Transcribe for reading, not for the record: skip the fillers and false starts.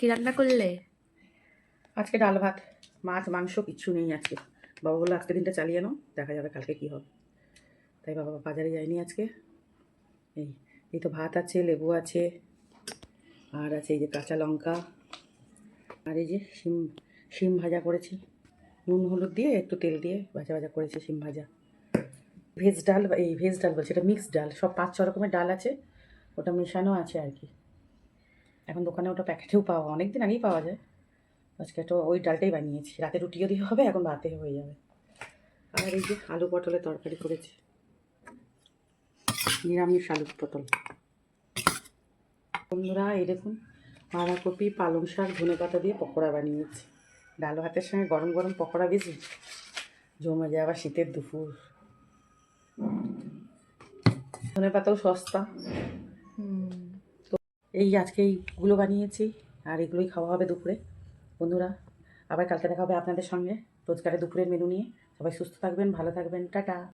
কি রান্না করলে? আজকে ডাল ভাত, মাছ মাংস কিচ্ছু নেই আজকে। বাবা বললো আজকে দিনটা চালিয়ে নাও, দেখা যাবে কালকে কী হবে। তাই বাবা বাজারে যায়নি আজকে। এই এই তো ভাত আছে, লেবু আছে, আর আছে এই যে কাঁচা লঙ্কা, আর এই যে শিম শিম ভাজা করেছি, নুন হলুদ দিয়ে একটু তেল দিয়ে ভাজা ভাজা করেছি শিম ভাজা। ভেজ ডাল, এই ভেজ ডাল বলছি, এটা মিক্সড ডাল, সব 5-6 রকমের ডাল আছে, ওটা মেশানো আছে আর কি। এখন দোকানে ওটা প্যাকেটেও পাওয়া, অনেক দিন আগেই পাওয়া যায়। আজকে তো ওই ডালটাই বানিয়েছি, রাতে রুটিও দিয়ে হবে, এখন ভাতে হয়ে যাবে। আর এই যে আলু পটলের তরকারি করেছি, নিরামিষ আলু পটল। বন্ধুরা এই দেখুন, বাঁধাকপি পালং শাক ধনেপাতা দিয়ে পকোড়া বানিয়েছি। ডাল ভাতের সঙ্গে গরম গরম পকোড়া বেশি জমে যায়, আবার শীতের দুপুর। ধনেপাতাও সস্তা। তো এই আজকে এইগুলো বানিয়েছি, আর এগুলোই খাওয়া হবে দুপুরে। বন্ধুরা আবার কালকে দেখা হবে আপনাদের সঙ্গে রোজকারের দুপুরের মেনু নিয়ে। সবাই সুস্থ থাকবেন, ভালো থাকবেন, টাটা।